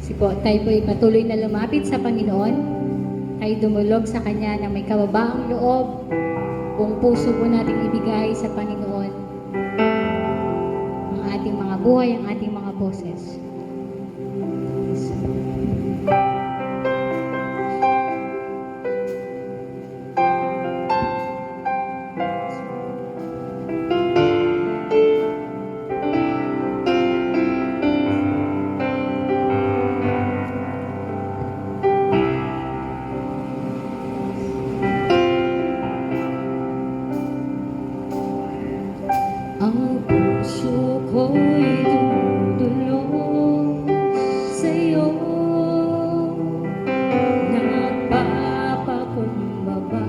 Tayo po ay patuloy na lumapit sa Panginoon. Tayo dumulog sa Kanya na may kababaang loob. Buong puso po nating ibigay sa Panginoon ang ating mga buhay, ang ating mga boses. Ang puso ko'y dumudulog sa'yo, nagpapakumbaba,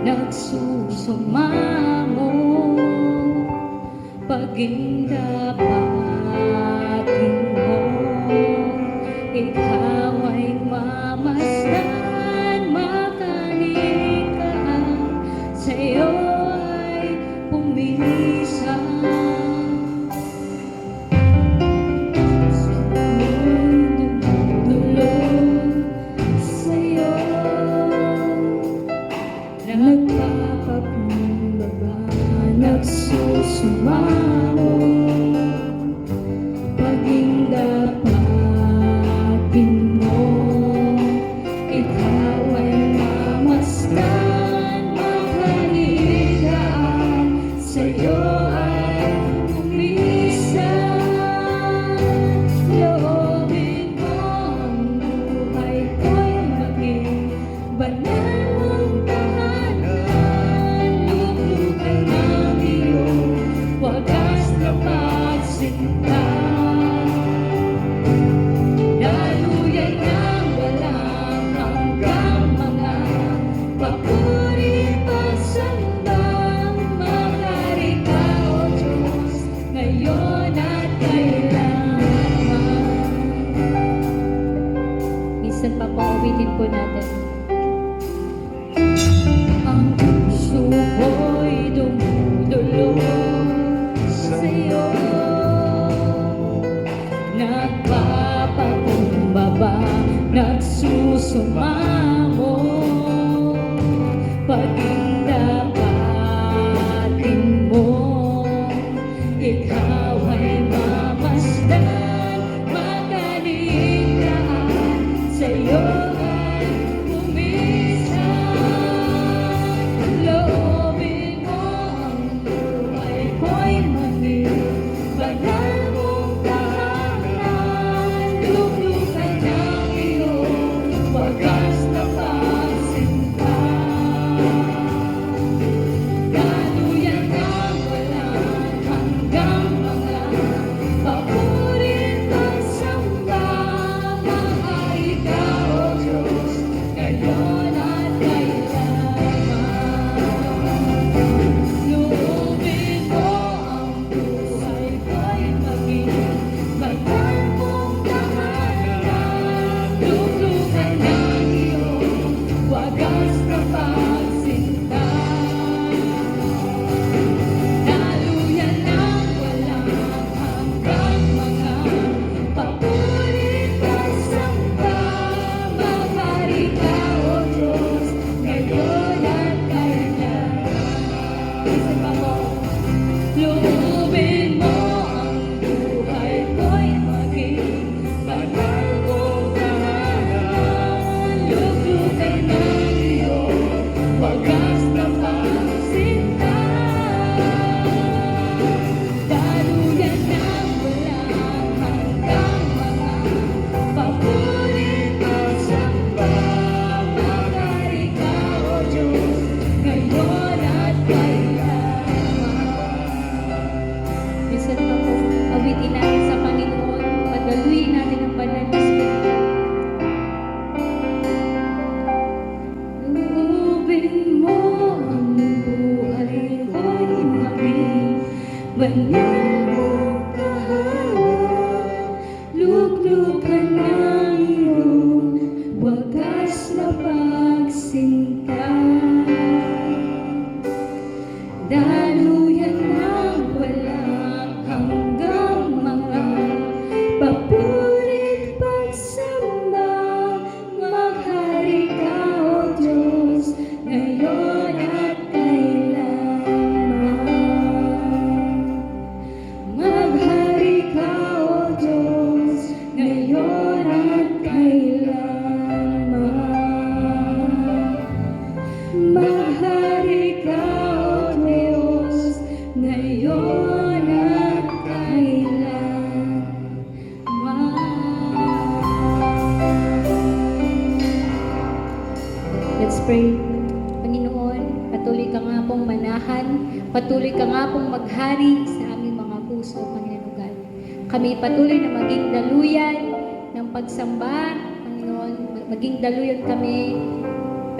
nagsusumamo, paging dapatin mo, ikaw ay mamasdan, makalikaan, sa'yo ay pumisan. Nagpapakumbaba, nagsusumamo, paging dapatin mo, ikaw ay mamasdan, makaligaan, sa'yo ay umisan. Loobin mo ang buhay ko'y maging banal. Minsan pa po, awitin po natin. Ang puso ko'y dumudulog sa'yo, nagpapakumbaba, nagsusumamo, paging dapatin mo, ikaw ay mamasdan, makaligaan, sa'yo ay umisan. Loobin mo ang buhay ko'y maging banal mong tahanan, luklukan ng iyong wagas nga pong maghari sa aming mga puso, Panginoon God. Kami patuloy na maging daluyan ng pagsamba, Panginoon. Maging daluyan kami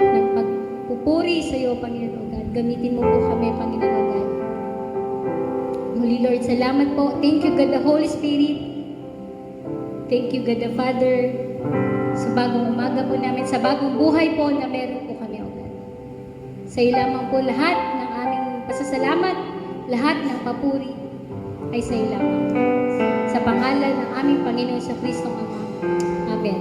ng pagpupuri sa iyo, Panginoon God. Gamitin mo po kami, Panginoon God. Holy Lord, salamat po. Thank you, God the Holy Spirit. Thank you, God the Father, sa bagong umaga po namin, sa bagong buhay po na meron po kami, O God. Sa iyo lamang po lahat ng aming pasasalamat, lahat ng papuri ay sa iyo lamang. Sa pangalan ng aming Panginoon sa Kristong Ama. Amen.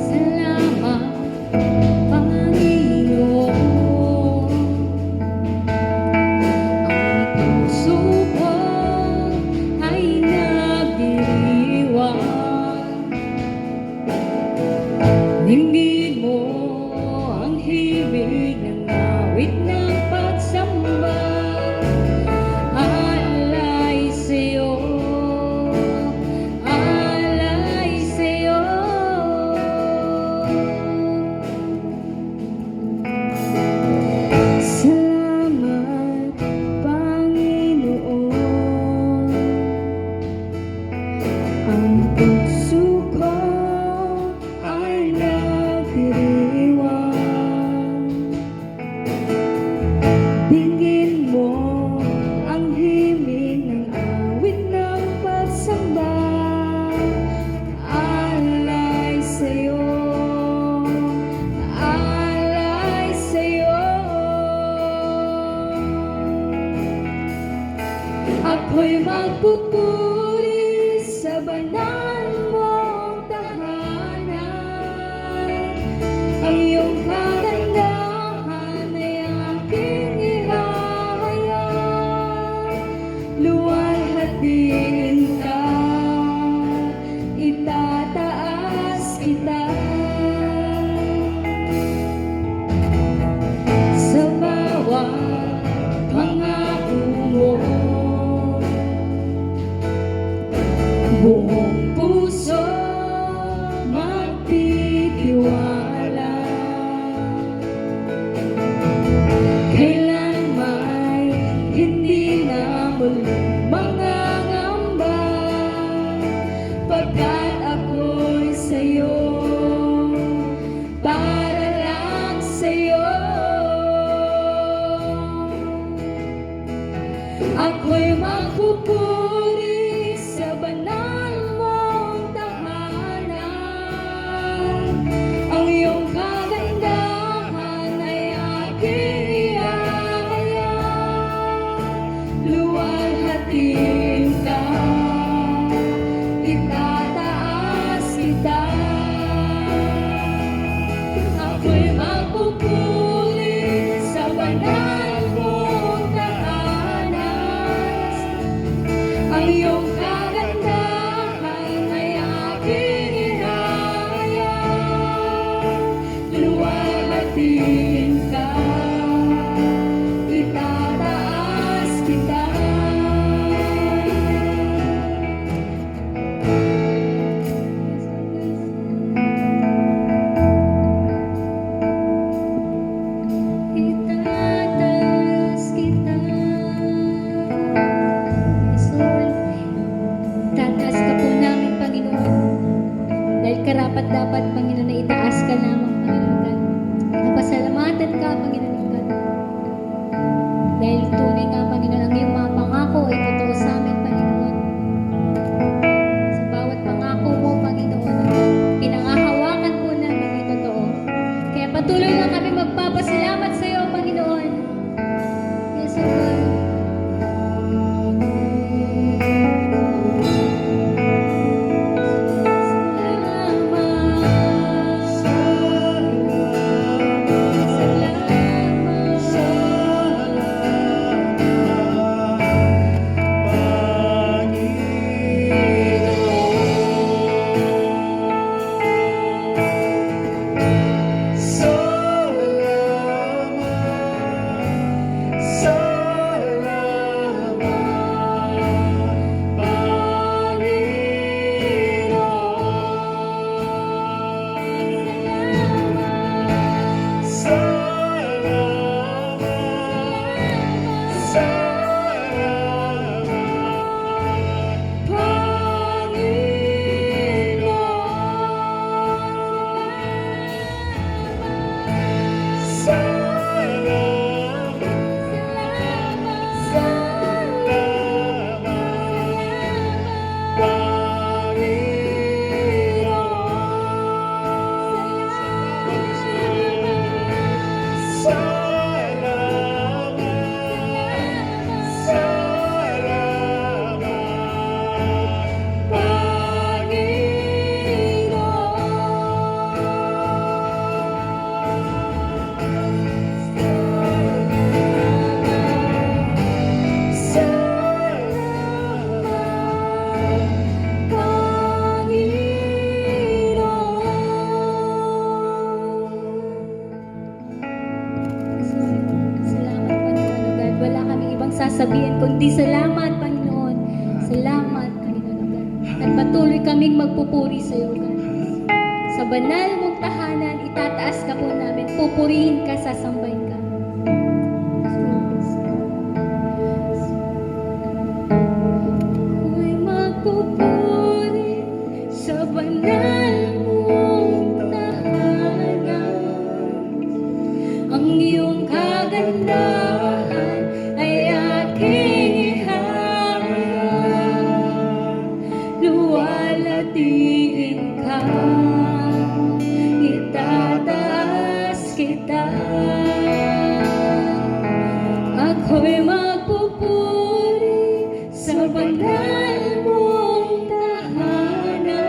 Salamat, Panginoon. Ang puso ko ay nagdiriwang. Dinggin mo ang himig ng awit ng pagsamba. Alay sa'yo, alay sa'yo. Salamat, Panginoon. Ang puso ko ay nagdiriwang. Dinggin mo ang himig ng awit ng pagsamba. Alay sa'yo, alay sa'yo. Ako'y magpupuri sa banal mong tahanan. Ang iyong kagandahan ay aking ihahayag. Luwalhatiin ka, itataas kita. Sa bawat pangako mo, buong puso magtitiwala. Kailan may hindi na muling mangangamba, pagkat ako'y sa'yo, para lang sa'yo. Ako'y magpupuri sa banal mong tahanan. Ang iyong kagandahan ay aking ihahayag. Luwalhatiin ka, itataas kita. Ako'y magpupuri sa banal mong tahanan. Ang iyong kagandahan ay aking ihahayag. Luwalhatiin ka, itataas kita. Itataas kita. Lord, tataas ka po namin, Panginoon. Dahil karapat-dapat, Panginoon, na itaas ka namin, Panginoon God. Napasalamatan ka, Panginoon God. Dahil tunay nga, Panginoon, ang iyong mga pangako ay totoo sa amin, Panginoon. Sa bawat pangako mo, Panginoon, pinangahawakan po namin ay totoo. Kaya patuloy lang kami magpapasalamat sa iyo, Panginoon. Yes, O God. Salamat, salamat, salamat. sasabihin kundi salamat, Panginoon. Salamat, Panginoon God. At patuloy kaming magpupuri sa iyo, God. Sa banal mong tahanan, itataas ka po namin. Pupurihin ka, sasambahin ka. Ako'y magpupuri sa banal mong tahanan. Ang iyong kagandahan ay aking ihahayag. Luwalhatiin ka, itataas kita. Ako'y magpupuri sa banal mong tahanan.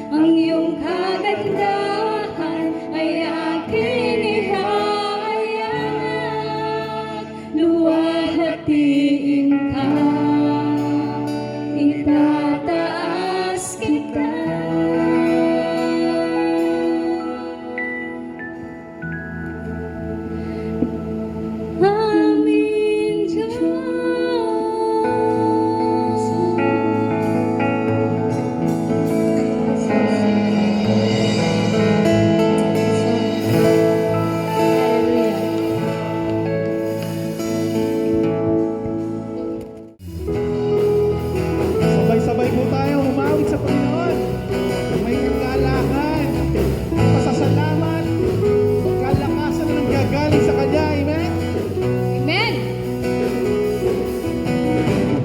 Ang iyong kagandahan ay aking ihahayag. Luwalhatiin ka, itataas kita. Amin, Diyos. Sabay-sabay po tayo umawit sa Panginoon. May kagalakan, pasasalamat, kalakasan na nanggagaling sa Kanya. Amen? Amen.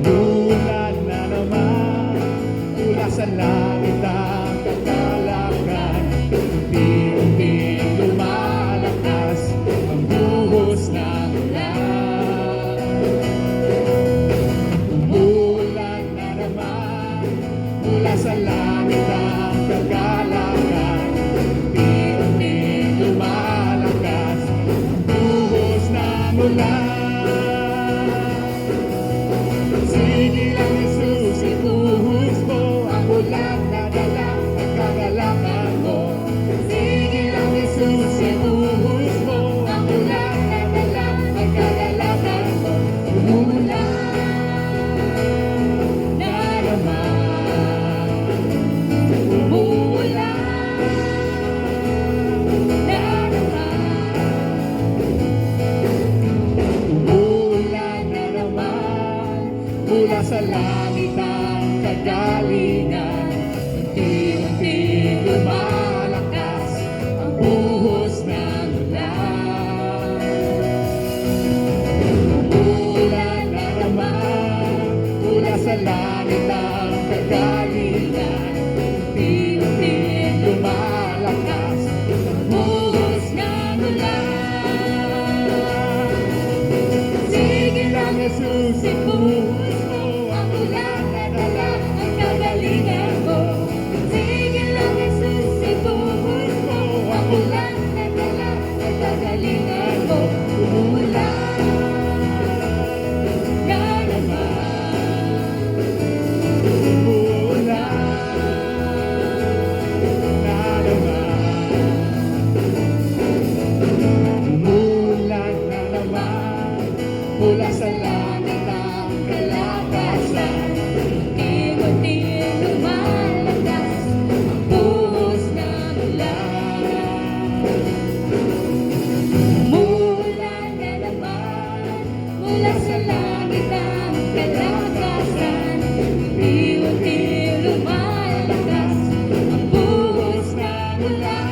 Ulan na naman, mula sa langit ang kagalakan. Unti-unting lumalakas ang buhos ng ulan. Umulan na naman, mula sa langit ang kagalakan. Unti-unting lumalakas ang buhos ng ulan. Sige lang, Jesus, ibuhos mo ang ulan na dala ang kagalakan mo. Sige lang, Jesus, ibuhos mo ang ulan na dala ang kagalakan mo. Umulan na naman, umulan na naman, umulan na naman, mula sa langit ang kagalingan. Unti-unting lumalakas ang buhos ng ulan. Umulan na naman, mula sa langit ang kagalingan. Unti-unting lumalakas ang buhos ng ulan. Sige lang, Jesus, ibuhos mo ang ulan na dala ang kagalingan mo. Sige lang, Jesus, ibuhos mo ang ulan na dala ang kagalingan mo. Umulan na naman, umulan na naman, umulan na naman, mula sa langit ang kalakasan. Unti-unting lumalakas ang buhos ng ulan. Umulan na naman, mula sa langit ang kalakasan. Unti-unting lumalakas ang buhos ng ulan.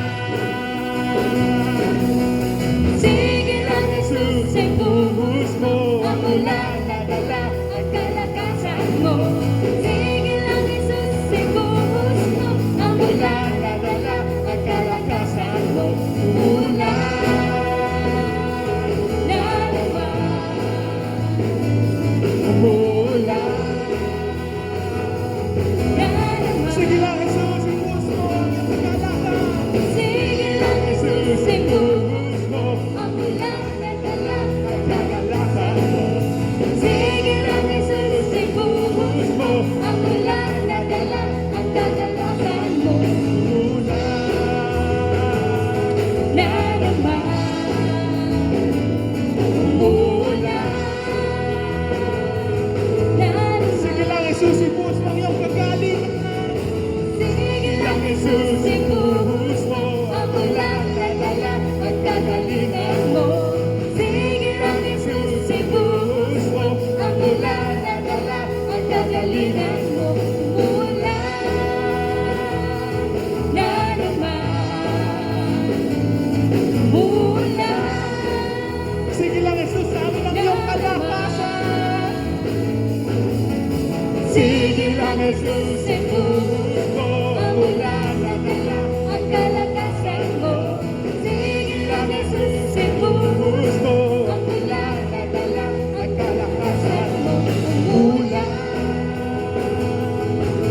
Jesus, ibuhos mo ang ulan na dala at kalakasan mo. Sige lang, Jesus, ibuhos mo ang ulan na dala at kalakasan mo. Umulan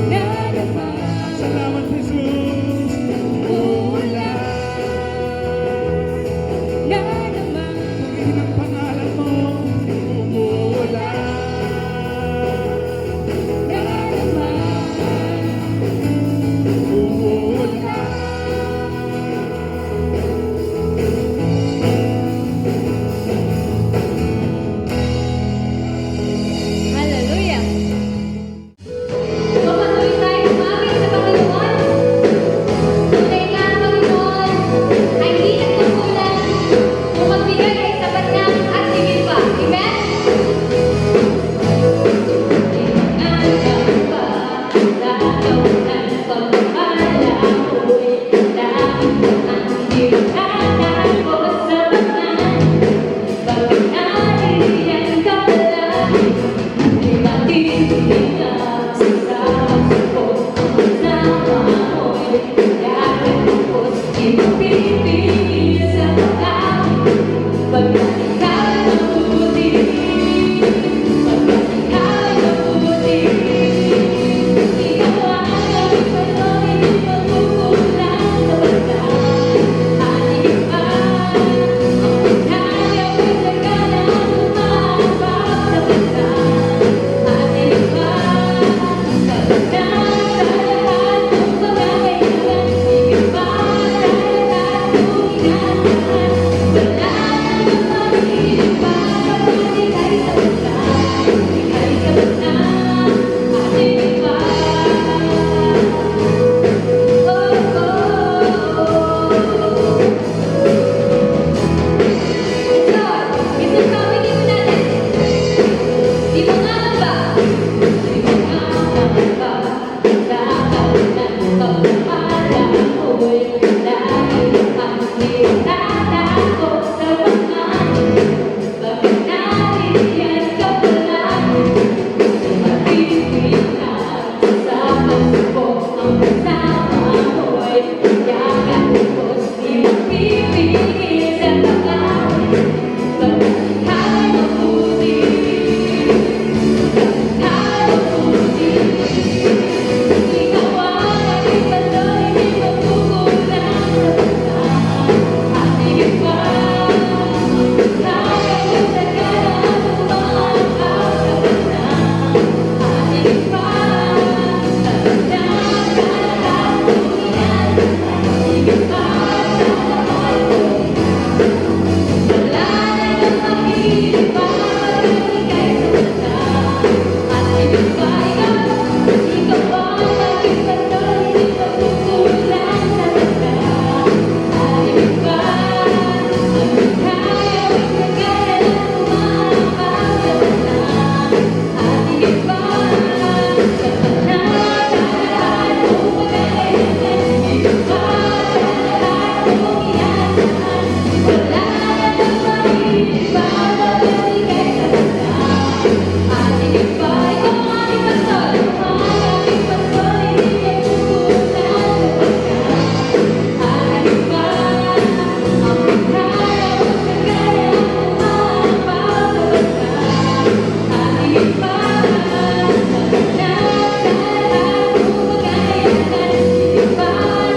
na naman. Salamat, Jesus. Umulan na naman. Purihin ang pangalan mo. Umulan na naman. Umulan. Hallelujah! Patuloy tayo umamit sa Panginoon. Tunay nga ang Panginoon ay hindi nagkukulang kung magbigay ay sapat na at higit pa. Amen? Hanggang pa, daraw ng pagpapala ko'y dahil ang hirap ko sa banan. Bakit nariyan ka pala? Di matitinig na sa sawas ko. Ang sama mo'y nakakapos. Di mapipigil sa pagkain. Pagkat ikaw ay mabuti. Pagkat ikaw ay mabuti. Ikaw ang aming patuloy na pagkukulang sa pagkain. Hangin pa ang pagkaya ko'y sagana umaabot sa pagkain. Hangin pa sa pagkain sa lahat ng pagkakailangan. Higit pa sa lahat ng inaasahan. Wala nang magiging para ika'y sapat na. Ika'y sapat na. Hangin pa. Ito ang pamilya natin. Di mo nga ba? Di mo nga ba? Dakaw ng pagpapala ko'y dahil ang nilalagot sa pangalan. Bakit nariyan ka pala? Mapipigil na sa pagsubok. Ang kasama mo'y yakapos. Di mapipigil sa pagkain. Bakit ikaw ay mabuti? Bakit ikaw ay mabuti? Ikaw ang aming patuloy na pagkukulang sa pagkain. At higit pa ang pagkaya ko'y sagana umaabot sa pagkain. At higit pa sa pagkain sa lahat ng inaasahan. Higit pa sa lahat ng wala na nang magiging para ika'y sapat na. At higit pa ikaw ang aming patuloy na pagkukulang sa pagkain. At higit pa ang pagkaya ko'y sagana umaabot sa pagkain. At higit pa sapat na sa lahat ng pagkakailangan. Higit pa sa lahat ng inaasahan. Wala na nang magiging para ika'y sapat na. At higit pa ikaw ang aming pastor. Ang aming pastor ay di nagkukulang sa pagkain. At higit pa ang pagkaya ko'y sagana umaabot sa pagkain. At higit pa sapat na sa lahat ng pagkakailangan. Higit pa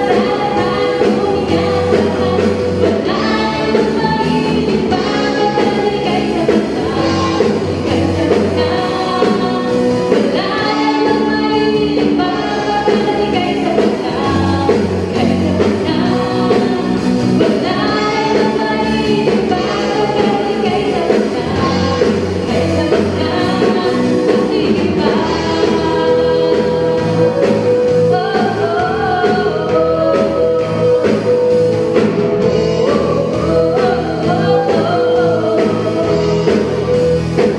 sa lahat ng inaasahan. Wala nang magiging para ika'y sapat na. Ika'y sapat na. Wala nang magiging para ika'y sapat na. Ika'y sapat na. Wala nang magiging para ika'y sapat na. Ika'y sapat na. At higit pa.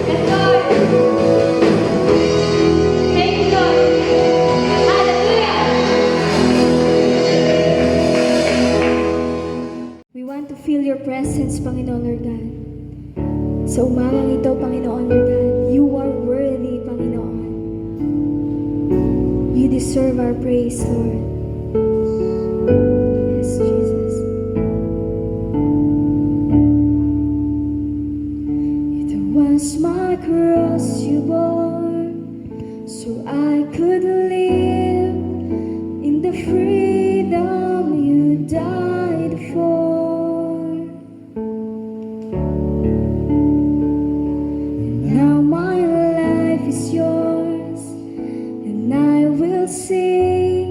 Yes, Lord. Thank you, Lord. Hallelujah. We want to feel your presence, Panginoon Lord God. Sa umagang ito, Panginoon Lord God, you are worthy, Panginoon. deserve our praise, Lord. Yes, Jesus. It was my cross you bore, so I could live in the freedom you died for. Now my life is yours, and I will sing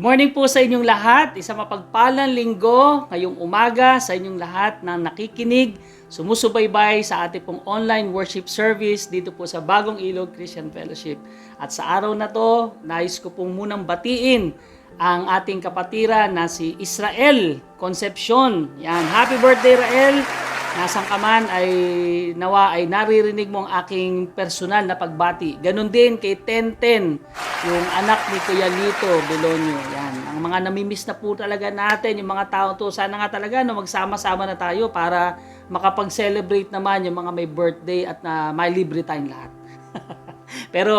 morning po sa inyong lahat. Isang mapagpalang linggo ngayong umaga sa inyong lahat na nakikinig, sumusubaybay sa ating pong online worship service dito po sa Bagong Ilog Christian Fellowship. At sa araw na to, nais ko pong munang batiin ang ating kapatiran na si Israel Concepcion. Yan, happy birthday Rael! Nasang ka man ay nawa ay naririnig mo ang aking personal na pagbati. Ganon din kay Tenten, yung anak ni Kuya Lito Belonio. Yan, ang mga namimiss na po talaga natin, yung mga tao to, sana nga talaga no, magsama-sama na tayo para makapag-celebrate naman yung mga may birthday at na may libre tayong lahat. Pero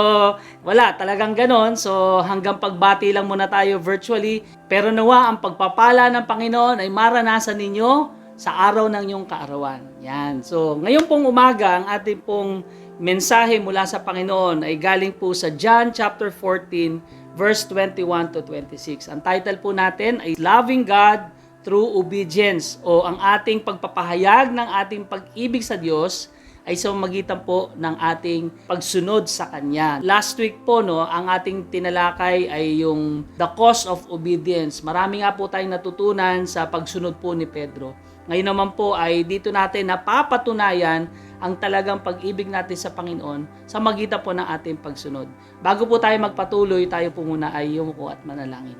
wala, talagang ganon. So hanggang pagbati lang muna tayo virtually. Pero nawa ang pagpapala ng Panginoon ay maranasan ninyo sa araw ng iyong kaarawan. Yan. So, ngayon pong umaga, ang ating pong mensahe mula sa Panginoon ay galing po sa John chapter 14, verse 21 to 26. Ang title po natin ay Loving God Through Obedience, o ang ating pagpapahayag ng ating pag-ibig sa Diyos ay sa magitan po ng ating pagsunod sa Kanya. Last week po, no, ang ating tinalakay ay yung the cost of obedience. Marami nga po tayong natutunan sa pagsunod po ni Pedro. Ngayon naman po ay dito natin napapatunayan ang talagang pag-ibig natin sa Panginoon sa magitan po ng ating pagsunod. Bago po tayo magpatuloy, tayo po muna ay yumuko at manalangin.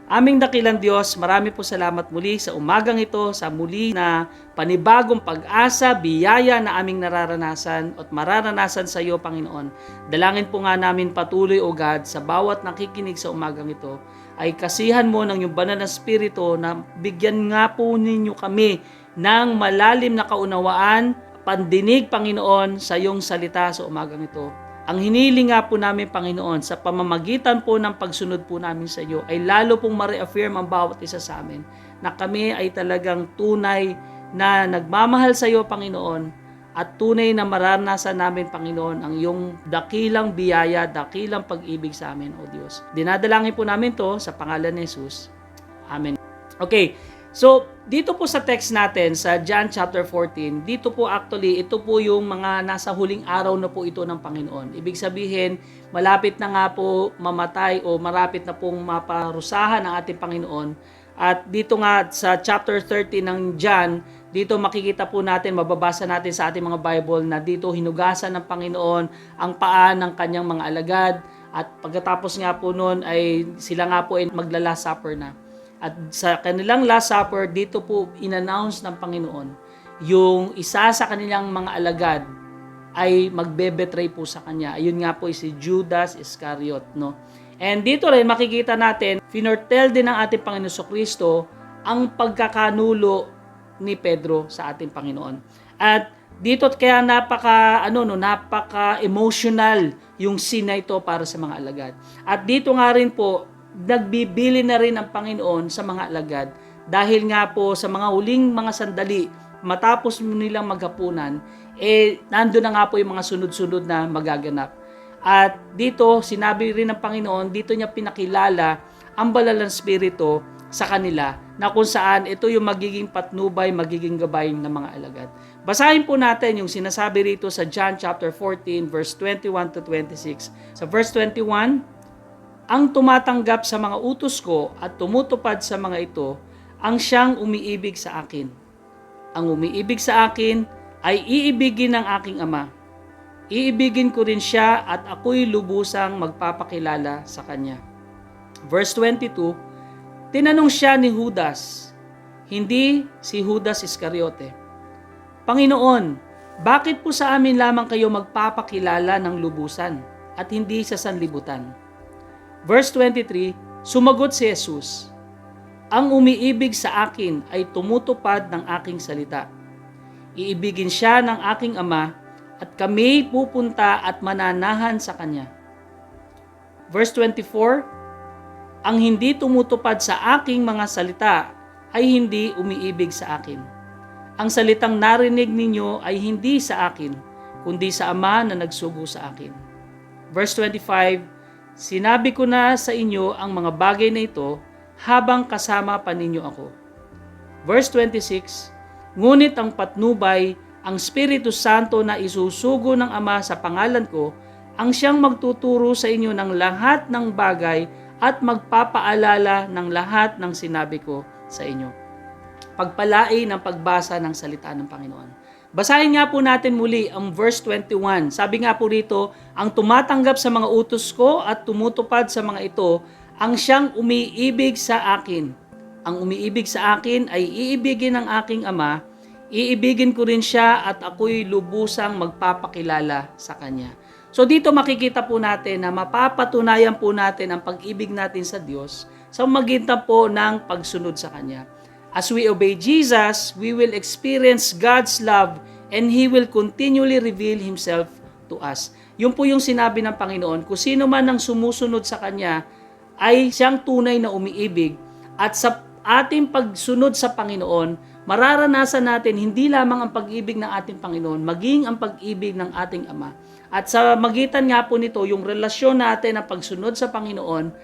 Aming dakilang Diyos, marami po salamat muli sa umagang ito, sa muli na panibagong pag-asa, biyaya na aming nararanasan at mararanasan sa iyo, Panginoon. Dalangin po nga namin patuloy, O God, sa bawat nakikinig sa umagang ito, ay kasihan mo ng iyong banal na spirito na bigyan nga po ninyo kami ng malalim na kaunawaan, pandinig, Panginoon, sa iyong salita sa umagang ito. Ang hiniling nga po namin, Panginoon, sa pamamagitan po ng pagsunod po namin sa iyo, ay lalo pong ma-reaffirm ang bawat isa sa amin na kami ay talagang tunay na nagmamahal sa iyo, Panginoon, at tunay na maranasan namin, Panginoon, ang iyong dakilang biyaya, dakilang pag-ibig sa amin, O Diyos. Dinadalangin po namin to sa pangalan ni Jesus. Amen. Okay. So, dito po sa text natin, sa John chapter 14, dito po actually, ito po yung mga nasa huling araw na po ito ng Panginoon. Ibig sabihin, malapit na nga po mamatay o marapit na pong maparusahan ang ating Panginoon. At dito nga sa chapter 30 ng John, dito makikita po natin, mababasa natin sa ating mga Bible na dito hinugasan ng Panginoon ang paa ng kanyang mga alagad. At pagkatapos nga po noon ay sila nga po ay magla-last supper na. At sa kanilang Last Supper, dito po in-announce ng Panginoon yung isa sa kanilang mga alagad ay magbe-betray po sa kanya. Ayun nga po si Judas Iscariot, no? And dito rin makikita natin, finortel din ng ating Panginoon Kristo ang pagkakanulo ni Pedro sa ating Panginoon. At dito kaya napaka-emotional yung scene na ito para sa mga alagad. At dito nga rin po, nagbibili na rin ang Panginoon sa mga alagad dahil nga po sa mga huling mga sandali matapos nilang maghapunan, nandun na nga po yung mga sunod-sunod na magaganap. At dito, sinabi rin ng Panginoon, dito niya pinakilala ang banal na spirito sa kanila na kung saan ito yung magiging patnubay, magiging gabay ng mga alagad. Basahin po natin yung sinasabi rito sa John chapter 14 verse 21 to 26. Sa verse 21, ang tumatanggap sa mga utos ko at tumutupad sa mga ito, ang siyang umiibig sa akin. Ang umiibig sa akin ay iibigin ng aking Ama. Iibigin ko rin siya at ako'y lubusang magpapakilala sa kanya. Verse 22, tinanong siya ni Judas, hindi si Judas Iscariote, Panginoon, bakit po sa amin lamang kayo magpapakilala ng lubusan at hindi sa sanlibutan? Verse 23, sumagot si Jesus, ang umiibig sa akin ay tumutupad ng aking salita. Iibigin siya ng aking Ama at kami pupunta at mananahan sa Kanya. Verse 24, ang hindi tumutupad sa aking mga salita ay hindi umiibig sa akin. Ang salitang narinig ninyo ay hindi sa akin, kundi sa Ama na nagsugo sa akin. Verse 25, sinabi ko na sa inyo ang mga bagay na ito habang kasama pa ninyo ako. Verse 26, ngunit ang patnubay, ang Espiritu Santo na isusugo ng Ama sa pangalan ko, ang siyang magtuturo sa inyo ng lahat ng bagay at magpapaalala ng lahat ng sinabi ko sa inyo. Pagpalain ng pagbasa ng salita ng Panginoon. Basahin nga po natin muli ang verse 21. Sabi nga po rito, ang tumatanggap sa mga utos ko at tumutupad sa mga ito, ang siyang umiibig sa akin. Ang umiibig sa akin ay iibigin ng aking Ama, iibigin ko rin siya at ako'y lubusang magpapakilala sa kanya. So dito makikita po natin na mapapatunayan po natin ang pag-ibig natin sa Diyos sa magitan po ng pagsunod sa Kanya. As we obey Jesus, we will experience God's love and He will continually reveal Himself to us. Yun po yung sinabi ng Panginoon, kung sino man ang sumusunod sa Kanya ay siyang tunay na umiibig at sa ating pagsunod sa Panginoon, mararanasan natin hindi lamang ang pag-ibig ng ating Panginoon, maging ang pag-ibig ng ating Ama. At sa magitan nga po nito, yung relasyon natin ng pagsunod sa Panginoon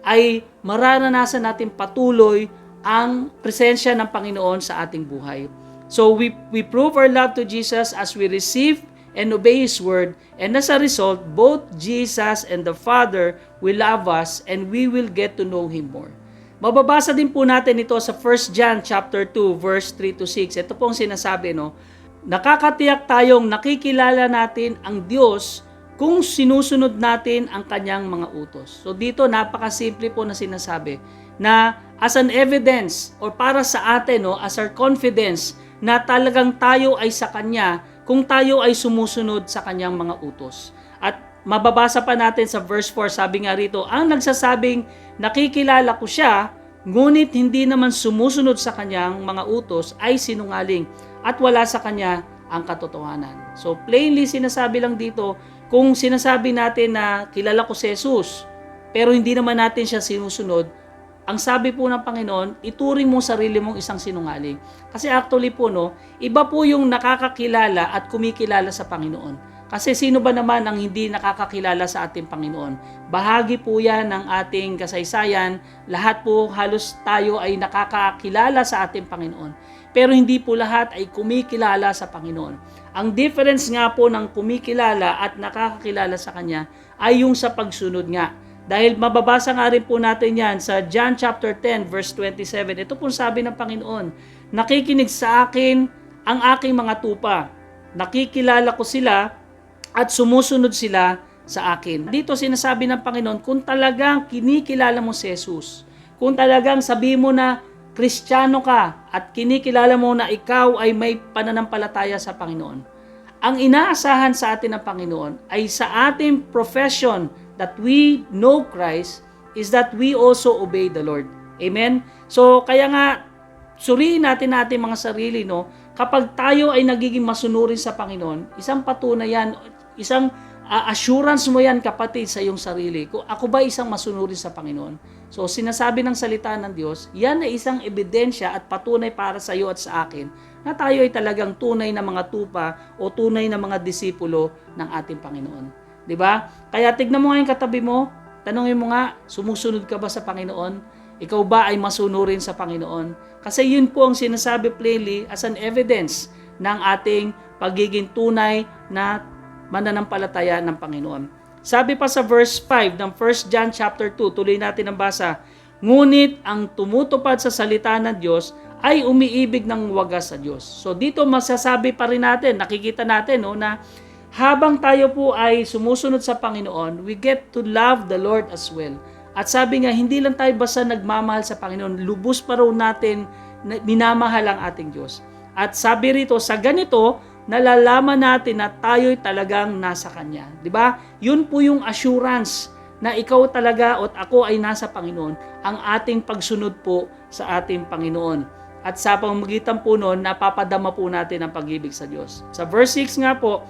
ay mararanasan natin patuloy ang presensya ng Panginoon sa ating buhay. So we prove our love to Jesus as we receive and obey His word, and as a result, both Jesus and the Father will love us and we will get to know Him more. Mababasa din po natin ito sa 1 John chapter 2 verse 3 to 6. Ito pong sinasabi, no? Nakakatiyak tayong nakikilala natin ang Diyos kung sinusunod natin ang kanyang mga utos. So dito napakasimple po na sinasabi na as an evidence or para sa atin, no, as our confidence na talagang tayo ay sa kanya kung tayo ay sumusunod sa kanyang mga utos. At mababasa pa natin sa verse 4, sabi nga rito, ang nagsasabing nakikilala ko siya, ngunit hindi naman sumusunod sa kanyang mga utos ay sinungaling at wala sa kanya ang katotohanan. So plainly sinasabi lang dito, kung sinasabi natin na kilala ko si Jesus, pero hindi naman natin siya sinusunod, ang sabi po ng Panginoon, ituring mo sarili mong isang sinungaling. Kasi actually po, no, iba po yung nakakakilala at kumikilala sa Panginoon. Kasi sino ba naman ang hindi nakakakilala sa ating Panginoon? Bahagi po yan ng ating kasaysayan. Lahat po halos tayo ay nakakakilala sa ating Panginoon. Pero hindi po lahat ay kumikilala sa Panginoon. Ang difference nga po ng kumikilala at nakakakilala sa Kanya ay yung sa pagsunod nga. Dahil mababasa nga rin po natin yan sa John chapter 10 verse 27. Ito po sabi ng Panginoon, nakikinig sa akin ang aking mga tupa. Nakikilala ko sila at sumusunod sila sa akin. Dito sinasabi ng Panginoon, kung talagang kinikilala mo si Jesus, kung talagang sabi mo na Kristiyano ka at kinikilala mo na ikaw ay may pananampalataya sa Panginoon, ang inaasahan sa atin ng Panginoon ay sa ating profession that we know Christ is that we also obey the Lord. Amen? So, kaya nga, suriin natin mga sarili, no? Kapag tayo ay nagiging masunurin sa Panginoon, isang patunay yan, isang assurance mo yan, kapatid, sa iyong sarili. Kung ako ba isang masunurin sa Panginoon? So, sinasabi ng salita ng Diyos, yan ay isang ebidensya at patunay para sa iyo at sa akin na tayo ay talagang tunay na mga tupa o tunay na mga disipulo ng ating Panginoon. Diba? Kaya tignan mo nga yung katabi mo, tanongin mo nga, sumusunod ka ba sa Panginoon? Ikaw ba ay masunurin sa Panginoon? Kasi yun po ang sinasabi plainly as an evidence ng ating pagiging tunay na mananampalataya ng Panginoon. Sabi pa sa verse 5 ng 1 John chapter 2, tuloy natin ang basa, ngunit ang tumutupad sa salita ng Diyos ay umiibig ng wagas sa Diyos. So dito masasabi pa rin natin, nakikita natin, no, na habang tayo po ay sumusunod sa Panginoon, we get to love the Lord as well. At sabi nga, hindi lang tayo basta nagmamahal sa Panginoon, lubos pa raw natin minamahal ang ating Diyos. At sabi rito, sa ganito, nalalaman natin na tayo'y talagang nasa Kanya. Diba? Yun po yung assurance na ikaw talaga at ako ay nasa Panginoon, ang ating pagsunod po sa ating Panginoon. At sa pamamagitan po noon, napapadama po natin ang pag-ibig sa Diyos. Sa verse 6 nga po,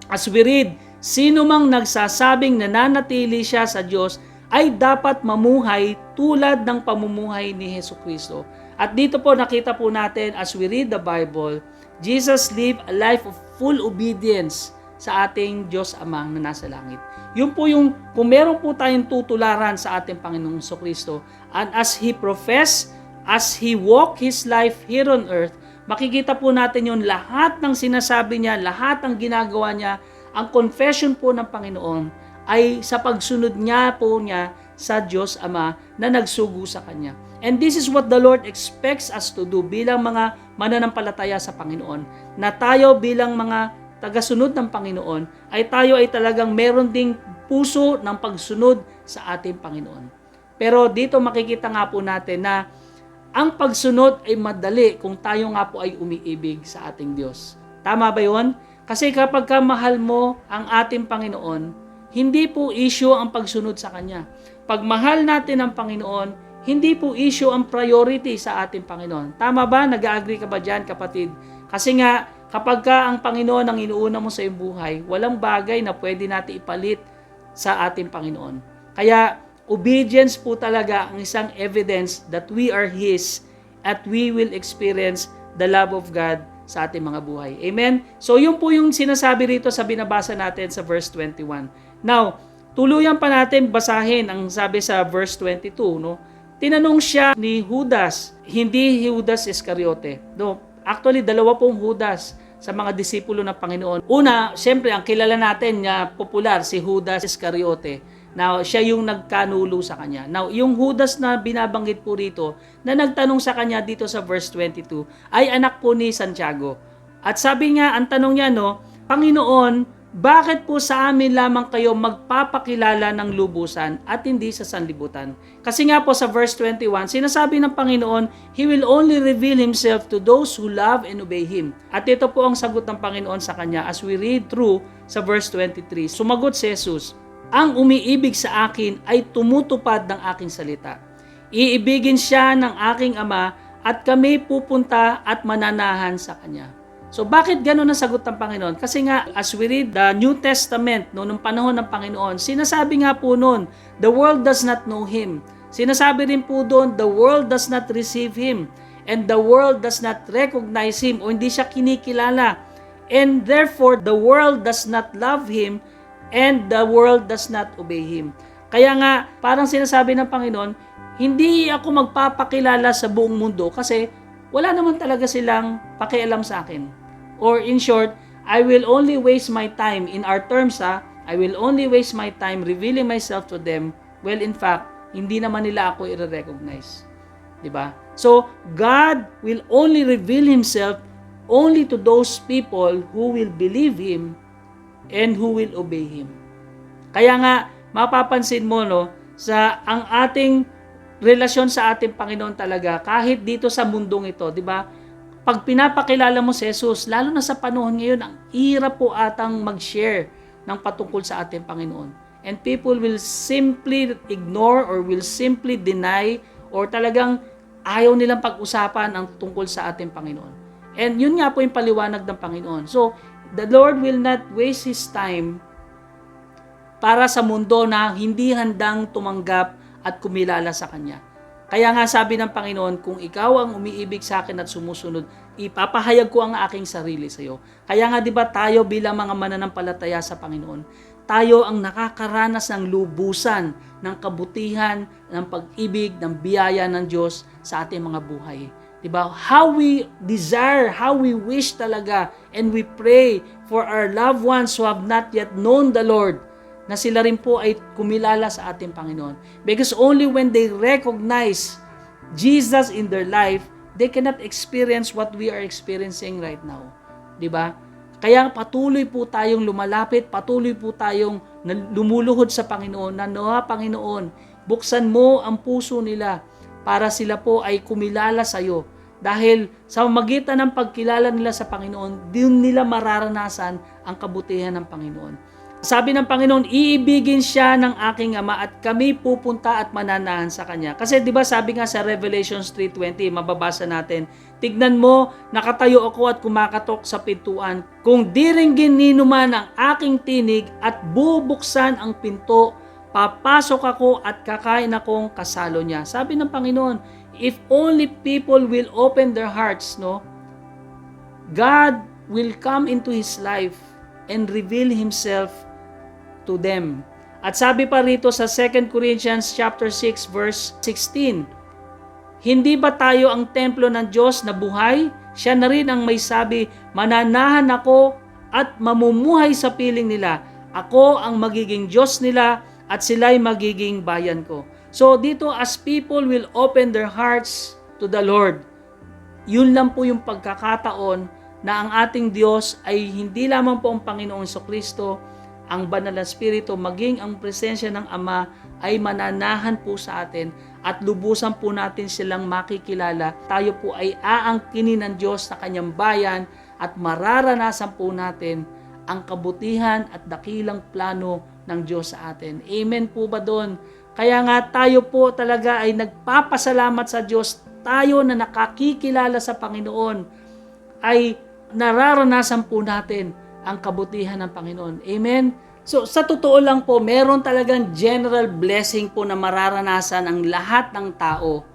as we read, sino mang nagsasabing nananatili siya sa Diyos ay dapat mamuhay tulad ng pamumuhay ni Jesucristo. At dito po nakita po natin as we read the Bible, Jesus lived a life of full obedience sa ating Diyos Amang na nasa langit. Yun po yung, kung meron po tayong tutularan sa ating Panginoong Jesucristo, and as He professed, as He walked His life here on earth, makikita po natin yun, lahat ng sinasabi niya, lahat ng ginagawa niya, ang confession po ng Panginoon ay sa pagsunod niya po niya sa Diyos Ama na nagsugo sa Kanya. And this is what the Lord expects us to do bilang mga mananampalataya sa Panginoon. Na tayo bilang mga tagasunod ng Panginoon ay tayo ay talagang meron ding puso ng pagsunod sa ating Panginoon. Pero dito makikita nga po natin na ang pagsunod ay madali kung tayo nga po ay umiibig sa ating Diyos. Tama ba yun? Kasi kapag mahal mo ang ating Panginoon, hindi po issue ang pagsunod sa Kanya. Pag mahal natin ang Panginoon, hindi po issue ang priority sa ating Panginoon. Tama ba? Nag-agree ka ba dyan, kapatid? Kasi nga, kapag ang Panginoon ang inuuna mo sa iyong buhay, walang bagay na pwede natin ipalit sa ating Panginoon. Kaya, obedience po talaga ang isang evidence that we are His at we will experience the love of God sa ating mga buhay. Amen? So, yun po yung sinasabi rito sa binabasa natin sa verse 21. Now, tuluyan pa natin basahin ang sabi sa verse 22, no? Tinanong siya ni Judas, hindi Judas Iscariote. No, actually, dalawa pong Judas sa mga disipulo ng Panginoon. Una, siyempre, ang kilala natin na popular, si Judas Iscariote. Now, siya yung nagkanulo sa kanya. Now, yung Judas na binabanggit po rito, na nagtanong sa kanya dito sa verse 22, ay anak po ni Santiago. At sabi niya, ang tanong niya, no, Panginoon, bakit po sa amin lamang kayo magpapakilala ng lubusan at hindi sa sanlibutan? Kasi nga po sa verse 21, sinasabi ng Panginoon, He will only reveal Himself to those who love and obey Him. At ito po ang sagot ng Panginoon sa kanya as we read through sa verse 23. Sumagot si Jesus, ang umiibig sa akin ay tumutupad ng aking salita. Iibigin siya ng aking Ama at kami pupunta at mananahan sa Kanya. So bakit gano'n ang sagot ng Panginoon? Kasi nga, as we read the New Testament, nung panahon ng Panginoon, sinasabi nga po noon, the world does not know Him. Sinasabi rin po doon, the world does not receive Him. And the world does not recognize Him, o hindi siya kinikilala. And therefore, the world does not love Him, and the world does not obey Him. Kaya nga, parang sinasabi ng Panginoon, hindi ako magpapakilala sa buong mundo kasi wala naman talaga silang pakialam sa akin. Or in short, I will only waste my time, in our terms I will only waste my time revealing myself to them. Well, in fact, hindi naman nila ako i-recognize. Diba? So, God will only reveal Himself only to those people who will believe Him and who will obey Him. Kaya nga, mapapansin mo, no, sa ang ating relasyon sa ating Panginoon talaga, kahit dito sa mundong ito, di ba? Pag pinapakilala mo si Jesus, lalo na sa panahon ngayon, ang hirap po atang mag-share ng patungkol sa ating Panginoon. And people will simply ignore or will simply deny or talagang ayaw nilang pag-usapan ang tungkol sa ating Panginoon. And yun nga po yung paliwanag ng Panginoon. So, the Lord will not waste His time para sa mundo na hindi handang tumanggap at kumilala sa Kanya. Kaya nga sabi ng Panginoon, kung ikaw ang umiibig sa akin at sumusunod, ipapahayag ko ang aking sarili sa iyo. Kaya nga 'di ba tayo bilang mga mananampalataya sa Panginoon, tayo ang nakakaranas ng lubusan, ng kabutihan, ng pag-ibig, ng biyaya ng Diyos sa ating mga buhay. 'Di ba? How we desire, how we wish talaga, and we pray for our loved ones who have not yet known the Lord, na sila rin po ay kumilala sa ating Panginoon. Because only when they recognize Jesus in their life, they cannot experience what we are experiencing right now. Diba? Kaya patuloy po tayong lumalapit, patuloy po tayong lumuluhod sa Panginoon, na Panginoon, buksan mo ang puso nila para sila po ay kumilala sa iyo. Dahil sa magitan ng pagkilala nila sa Panginoon, din nila mararanasan ang kabutihan ng Panginoon. Sabi ng Panginoon, iibigin siya ng aking Ama at kami pupunta at mananahan sa Kanya. Kasi 'di ba sabi nga sa Revelations 3:20, mababasa natin, tignan mo, nakatayo ako at kumakatok sa pintuan. Kung diringgin nino man ang aking tinig at bubuksan ang pinto, papasok ako at kakain akong kasalo niya. Sabi ng Panginoon, if only people will open their hearts, no, God will come into His life and reveal Himself to them. At sabi pa rito sa 2 Corinthians chapter 6 verse 16, hindi ba tayo ang templo ng Diyos na buhay? Siya na rin ang may sabi, mananahan ako at mamumuhay sa piling nila. Ako ang magiging Diyos nila at sila'y magiging bayan ko. So dito, as people will open their hearts to the Lord, yun lang po yung pagkakataon na ang ating Diyos ay hindi lamang po ang Panginoong Jesucristo, ang Banal na Espiritu, maging ang presensya ng Ama ay mananahan po sa atin at lubusan po natin silang makikilala. Tayo po ay aangkinin ng Diyos sa kanyang bayan at mararanasan po natin ang kabutihan at dakilang plano ng Diyos sa atin. Amen po ba doon? Kaya nga tayo po talaga ay nagpapasalamat sa Diyos. Tayo na nakakikilala sa Panginoon ay nararanasan po natin ang kabutihan ng Panginoon. Amen? So, sa totoo lang po, meron talagang general blessing po na mararanasan ang lahat ng tao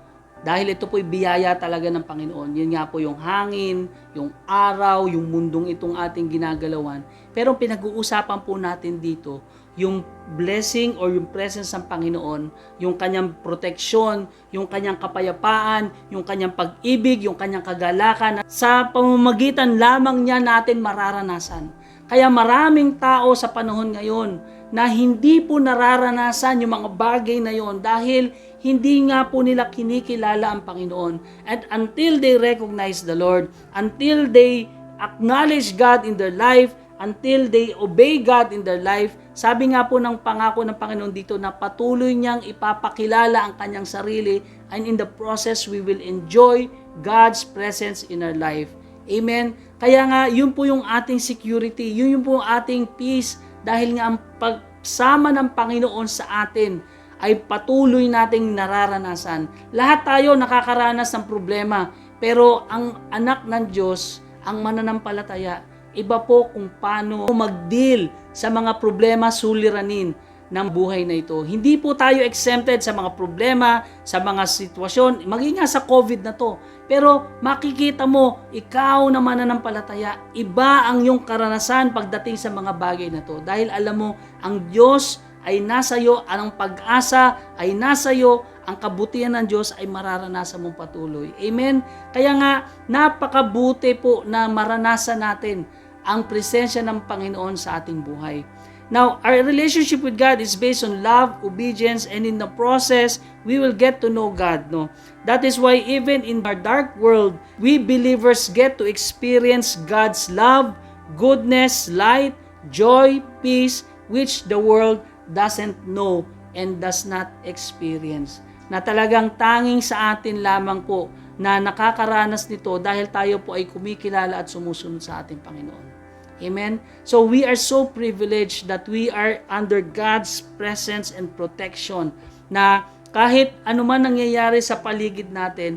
dahil ito po'y biyaya talaga ng Panginoon. Yun nga po yung hangin, yung araw, yung mundong itong ating ginagalawan. Pero pinag-uusapan po natin dito, yung blessing or yung presence ng Panginoon, yung kanyang proteksyon, yung kanyang kapayapaan, yung kanyang pag-ibig, yung kanyang kagalakan, sa pamamagitan lamang niya natin mararanasan. Kaya maraming tao sa panahon ngayon na hindi po nararanasan yung mga bagay na yon dahil hindi nga po nila kinikilala ang Panginoon. And until they recognize the Lord, until they acknowledge God in their life, until they obey God in their life, sabi nga po ng pangako ng Panginoon dito na patuloy niyang ipapakilala ang kanyang sarili, and in the process we will enjoy God's presence in our life. Amen? Kaya nga, yun po yung ating security, yun po yung ating peace, dahil nga ang pagsama ng Panginoon sa atin ay patuloy nating nararanasan. Lahat tayo nakakaranas ng problema, pero ang anak ng Diyos, ang mananampalataya, iba po kung paano mag-deal sa mga problema, suliranin ng buhay na ito. Hindi po tayo exempted sa mga problema, sa mga sitwasyon, maging nga sa COVID na to. Pero makikita mo, ikaw na mananampalataya, iba ang iyong karanasan pagdating sa mga bagay na to. Dahil alam mo, ang Diyos ay nasa iyo, ang pag-asa ay nasa iyo, ang kabutihan ng Diyos ay mararanasan mong patuloy. Amen? Kaya nga, napakabuti po na maranasan natin ang presensya ng Panginoon sa ating buhay. Now, our relationship with God is based on love, obedience, and in the process, we will get to know God. No? That is why even in our dark world, we believers get to experience God's love, goodness, light, joy, peace, which the world doesn't know and does not experience. Na talagang tanging sa atin lamang po na nakakaranas nito dahil tayo po ay kumikilala at sumusunod sa ating Panginoon. Amen? So we are so privileged that we are under God's presence and protection, na kahit anuman nangyayari sa paligid natin,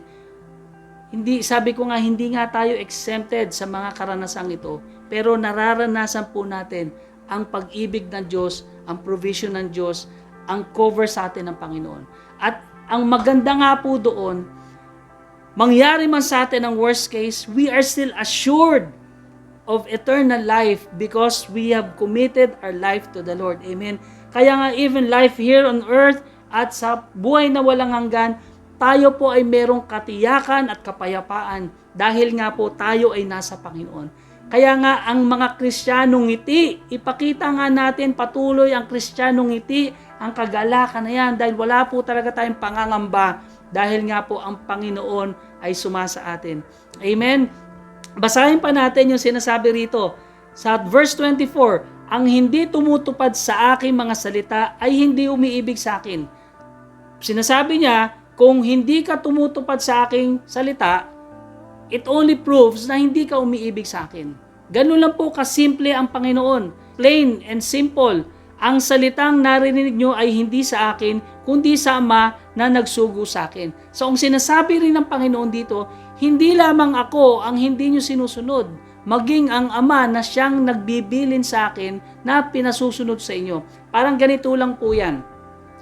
sabi ko nga, hindi nga tayo exempted sa mga karanasang ito, pero nararanasan po natin ang pag-ibig ng Diyos, ang provision ng Diyos, ang cover sa atin ng Panginoon. At ang maganda nga po doon, mangyari man sa atin ang worst case, we are still assured of eternal life because we have committed our life to the Lord. Amen. Kaya nga even life here on earth at sa buhay na walang hanggan, tayo po ay merong katiyakan at kapayapaan dahil nga po tayo ay nasa Panginoon. Kaya nga ang mga Kristiyanong ngiti, ipakita nga natin patuloy ang Kristiyanong ngiti, ang kagalakan na yan dahil wala po talaga tayong pangangamba dahil nga po ang Panginoon ay sumasa atin. Amen. Basahin pa natin yung sinasabi rito. Sa verse 24, ang hindi tumutupad sa aking mga salita ay hindi umiibig sa akin. Sinasabi niya, kung hindi ka tumutupad sa aking salita, it only proves na hindi ka umiibig sa akin. Ganun lang po kasimple ang Panginoon. Plain and simple. Ang salitang narinig nyo ay hindi sa akin, kundi sa Ama na nagsugo sa akin. So, ang sinasabi rin ng Panginoon dito, hindi lamang ako ang hindi nyo sinusunod, maging ang Ama na siyang nagbibilin sa akin na pinasusunod sa inyo. Parang ganito lang po yan.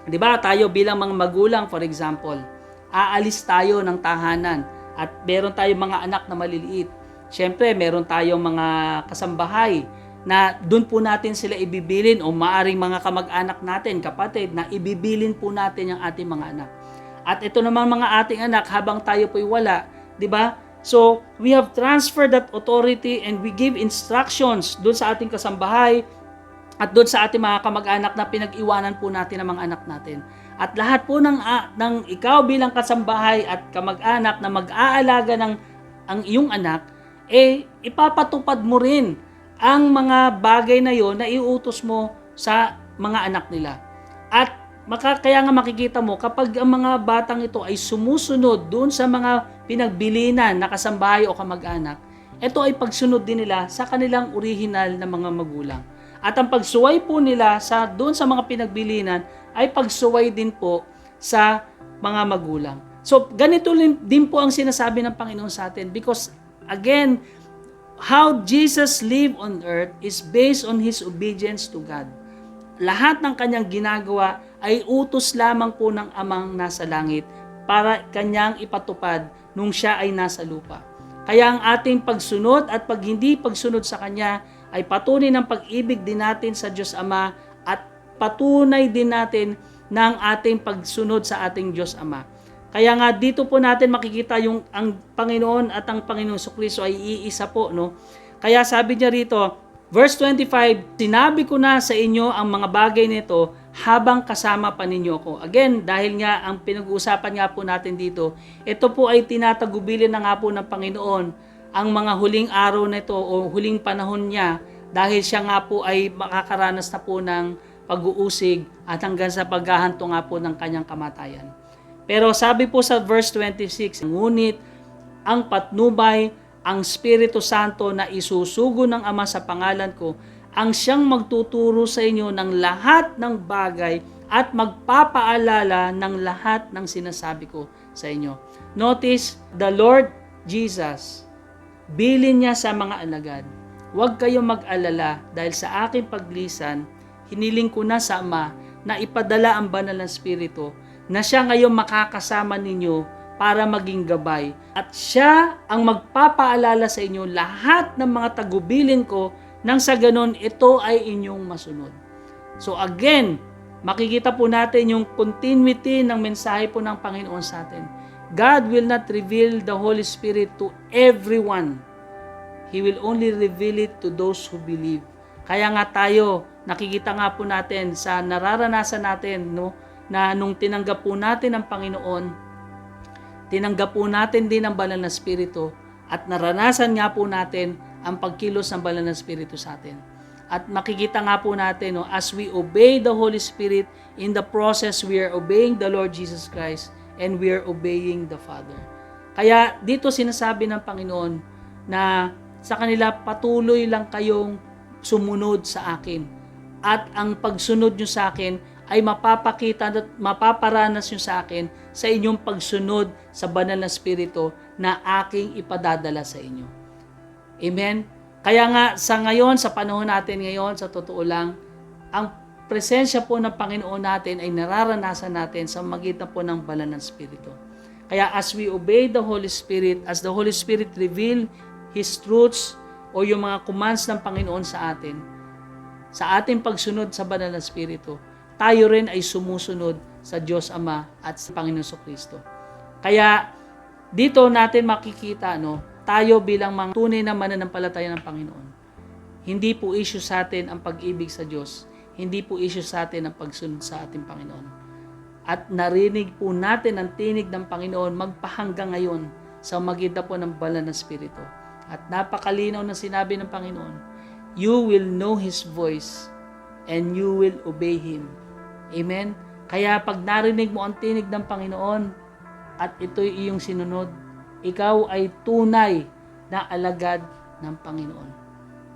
Diba, tayo bilang mga magulang, for example, aalis tayo ng tahanan at meron tayong mga anak na maliliit. Siyempre, meron tayong mga kasambahay na doon po natin sila ibibilin o maaring mga kamag-anak natin, kapatid, na ibibilin po natin yung ating mga anak. At ito naman mga ating anak, habang tayo po'y wala, di ba? So, we have transferred that authority and we give instructions doon sa ating kasambahay at doon sa ating mga kamag-anak na pinag-iwanan po natin ng mga anak natin. At lahat po ng ikaw bilang kasambahay at kamag-anak na mag-aalaga ng ang iyong anak, ipapatupad mo rin ang mga bagay na yon na iuutos mo sa mga anak nila. At kaya nga makikita mo, kapag ang mga batang ito ay sumusunod doon sa mga pinagbilinan na kasambahay o kamag-anak, ito ay pagsunod din nila sa kanilang orihinal na mga magulang. At ang pagsuway po nila doon sa mga pinagbilinan ay pagsuway din po sa mga magulang. So, ganito din po ang sinasabi ng Panginoon sa atin, because again, how Jesus lived on earth is based on His obedience to God. Lahat ng kanyang ginagawa ay utos lamang po ng Amang nasa langit para kanyang ipatupad nung siya ay nasa lupa. Kaya ang ating pagsunod at pag hindi pagsunod sa kanya ay patunay ng pag-ibig din natin sa Diyos Ama at patunay din natin ng ating pagsunod sa ating Diyos Ama. Kaya nga dito po natin makikita ang Panginoon at ang Panginoong Kristo ay iisa po, no? Kaya sabi niya rito, verse 25, sinabi ko na sa inyo ang mga bagay nito habang kasama pa ninyo ko. Again, dahil nga ang pinag-uusapan nga po natin dito, ito po ay tinatagubilin na nga po ng Panginoon ang mga huling araw nito o huling panahon niya, dahil siya nga po ay makakaranas na po ng pag-uusig at hanggang sa paghahanto nga po ng kanyang kamatayan. Pero sabi po sa verse 26, ngunit ang patnubay, ang Espiritu Santo na isusugo ng Ama sa pangalan ko, ang siyang magtuturo sa inyo ng lahat ng bagay at magpapaalala ng lahat ng sinasabi ko sa inyo. Notice, the Lord Jesus, bilin niya sa mga alagad, huwag kayong mag-alala dahil sa aking paglisan, hiniling ko na sa Ama na ipadala ang banal na Espiritu na siya ngayon makakasama ninyo para maging gabay. At siya ang magpapaalala sa inyo lahat ng mga tagubilin ko nang sa ganon ito ay inyong masunod. So again, makikita po natin yung continuity ng mensahe po ng Panginoon sa atin. God will not reveal the Holy Spirit to everyone. He will only reveal it to those who believe. Kaya nga tayo, nakikita nga po natin sa nararanasan natin, no, na nung tinanggap po natin ang Panginoon, tinanggap po natin din ang banal na Espiritu at naranasan nga po natin ang pagkilos ng banal na Espiritu sa atin. At makikita nga po natin, no, as we obey the Holy Spirit, in the process we are obeying the Lord Jesus Christ and we are obeying the Father. Kaya dito sinasabi ng Panginoon na sa kanila patuloy lang kayong sumunod sa akin. At ang pagsunod nyo sa akin ay mapapakita at mapaparanas nyo sa akin sa inyong pagsunod sa banal na Espiritu na aking ipadadala sa inyo. Amen? Kaya nga sa ngayon, sa panahon natin ngayon, sa totoo lang, ang presensya po ng Panginoon natin ay nararanasan natin sa magitan po ng banal na Espiritu. Kaya as we obey the Holy Spirit, as the Holy Spirit reveal His truths o yung mga commands ng Panginoon sa atin, sa ating pagsunod sa banal na Espiritu, tayo rin ay sumusunod sa Diyos Ama at sa Panginoon Kristo. Kaya dito natin makikita, no, tayo bilang mga tunay na mananampalataya ng Panginoon. Hindi po issue sa atin ang pag-ibig sa Diyos. Hindi po issue sa atin ang pagsunod sa ating Panginoon. At narinig po natin ang tinig ng Panginoon magpahanggang ngayon sa magitan po ng banal na Espiritu. At napakalinaw na sinabi ng Panginoon, you will know His voice and you will obey Him. Amen? Kaya pag narinig mo ang tinig ng Panginoon at ito'y iyong sinunod, ikaw ay tunay na alagad ng Panginoon.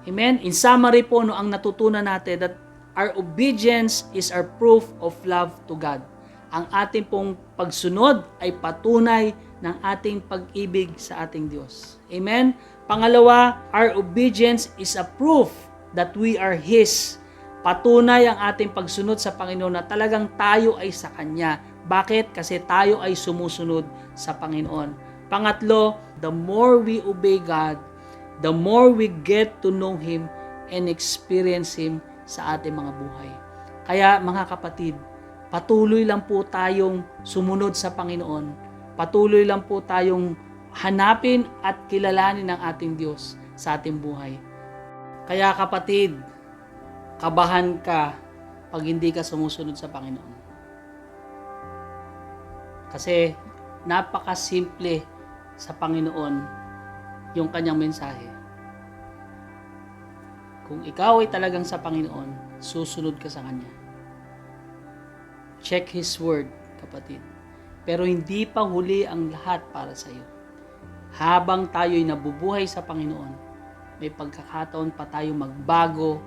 Amen? In summary po, no, ang natutunan natin that our obedience is our proof of love to God. Ang ating pong pagsunod ay patunay ng ating pag-ibig sa ating Diyos. Amen? Pangalawa, our obedience is a proof that we are His. Patunay ang ating pagsunod sa Panginoon na talagang tayo ay sa Kanya. Bakit? Kasi tayo ay sumusunod sa Panginoon. Pangatlo, the more we obey God, the more we get to know Him and experience Him sa ating mga buhay. Kaya mga kapatid, patuloy lang po tayong sumunod sa Panginoon. Patuloy lang po tayong hanapin at kilalanin ang ating Diyos sa ating buhay. Kaya kapatid, kabahan ka pag hindi ka sumusunod sa Panginoon. Kasi napakasimple sa Panginoon yung kanyang mensahe. Kung ikaw ay talagang sa Panginoon, susunod ka sa Kanya. Check His Word, kapatid. Pero hindi pa huli ang lahat para sa iyo. Habang tayo'y nabubuhay sa Panginoon, may pagkakataon pa tayo magbago,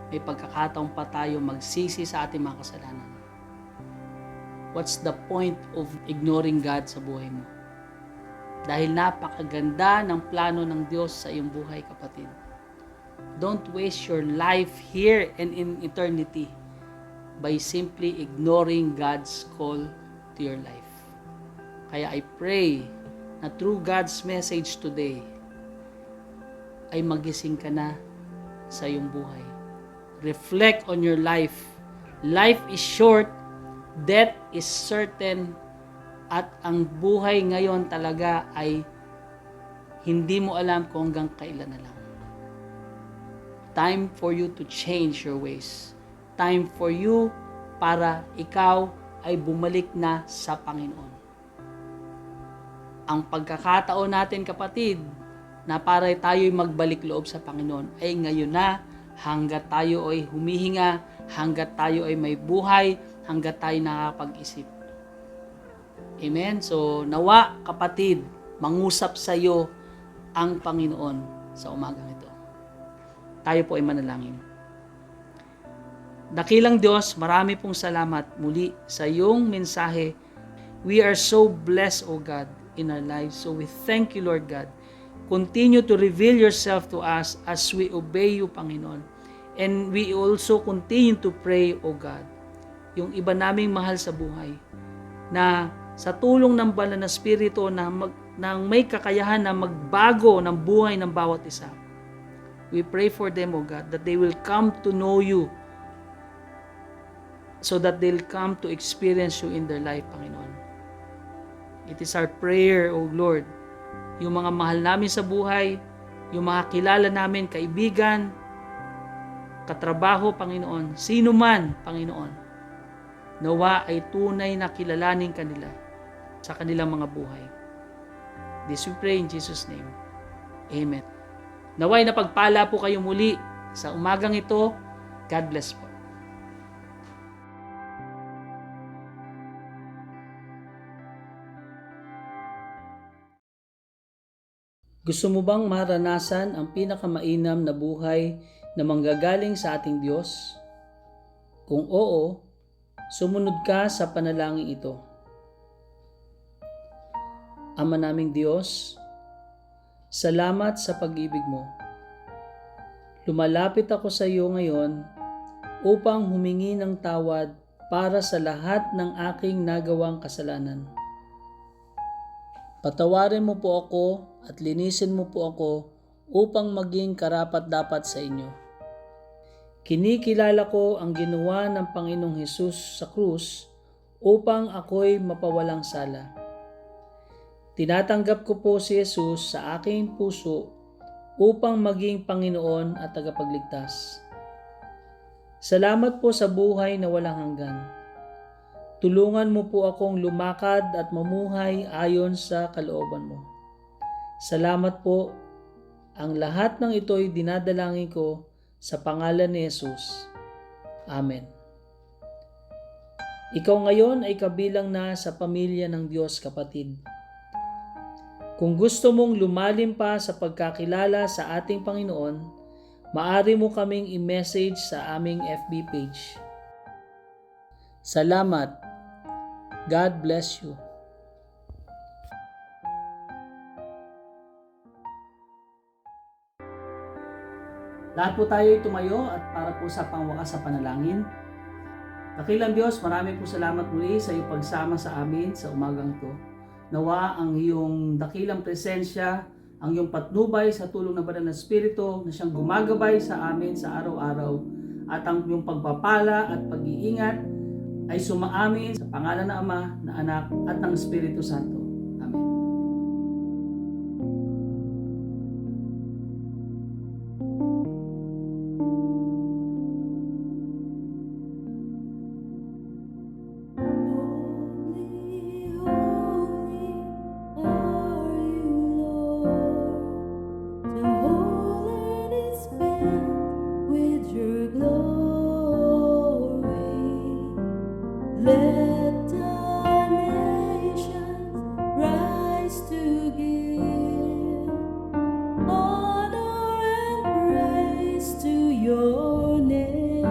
may pagkakataon pa tayo magsisi sa ating mga kasalanan. What's the point of ignoring God sa buhay mo? Dahil napakaganda ng plano ng Diyos sa iyong buhay, kapatid. Don't waste your life here and in eternity by simply ignoring God's call to your life. Kaya I pray na through God's message today, ay magising ka na sa iyong buhay. Reflect on your life. Life is short, death is certain, at ang buhay ngayon talaga ay hindi mo alam kung hanggang kailan na lang. Time for you to change your ways. Time for you para ikaw ay bumalik na sa Panginoon. Ang pagkakataon natin, kapatid, na para tayo'y magbalik loob sa Panginoon ay ngayon na, hanggat tayo ay humihinga, hanggat tayo ay may buhay, hanggat tayo nakakapag-isip. Amen? So, nawa, kapatid, mangusap sa iyo ang Panginoon sa umagang ito. Tayo po ay manalangin. Dakilang Diyos, marami pong salamat muli sa iyong mensahe. We are so blessed, O God, in our lives. So we thank you, Lord God. Continue to reveal yourself to us as we obey you, Panginoon. And we also continue to pray, O God, yung iba naming mahal sa buhay, na sa tulong ng banal na Espiritu na may kakayahan na magbago ng buhay ng bawat isa. We pray for them, O God, that they will come to know you, so that they'll come to experience you in their life, Panginoon. It is our prayer, O Lord, yung mga mahal namin sa buhay, yung mga kilala namin, kaibigan, katrabaho, Panginoon, sino man, Panginoon, nawa ay tunay na kilalanin kanila sa kanilang mga buhay. This we pray in Jesus' name. Amen. Naway na pagpala po kayo muli sa umagang ito. God bless po. Gusto mo bang maranasan ang pinakamainam na buhay na manggagaling sa ating Diyos? Kung oo, sumunod ka sa panalangin ito. Ama naming Diyos, salamat sa pag-ibig mo. Lumalapit ako sa iyo ngayon upang humingi ng tawad para sa lahat ng aking nagawang kasalanan. Patawarin mo po ako at linisin mo po ako upang maging karapat-dapat sa inyo. Kinikilala ko ang ginawa ng Panginoong Hesus sa krus upang ako'y mapawalang sala. Tinatanggap ko po si Hesus sa aking puso upang maging Panginoon at tagapagligtas. Salamat po sa buhay na walang hanggan. Tulungan mo po akong lumakad at mamuhay ayon sa kalooban mo. Salamat po. Ang lahat ng ito'y dinadalangin ko sa pangalan ni Jesus. Amen. Ikaw ngayon ay kabilang na sa pamilya ng Diyos, kapatid. Kung gusto mong lumalim pa sa pagkakilala sa ating Panginoon, maaari mo kaming i-message sa aming FB page. Salamat. God bless you. Lahat po tayo ay tumayo at para po sa pangwakas sa panalangin. Dakilang Diyos, marami po salamat muli sa iyong pagsama sa amin sa umagang ito. Nawa ang iyong dakilang presensya, ang iyong patnubay sa tulong ng Banal na Espiritu na siyang gumagabay sa amin sa araw-araw, at ang iyong pagpapala at pag-iingat ay sumaamin sa pangalan ng Ama, ng Anak at ng Espiritu Santo. Amen. your glory. Let the nations rise to give honor and praise to your name.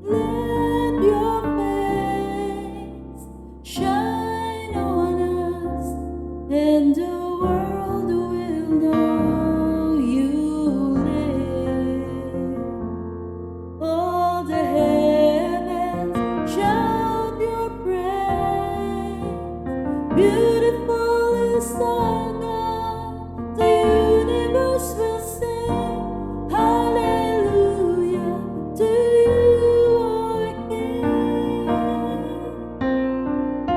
Let your face shine on us, and the world will know you live. All the heavens shout your praise. Beautiful is our God. The universe will sing hallelujah to you, our King.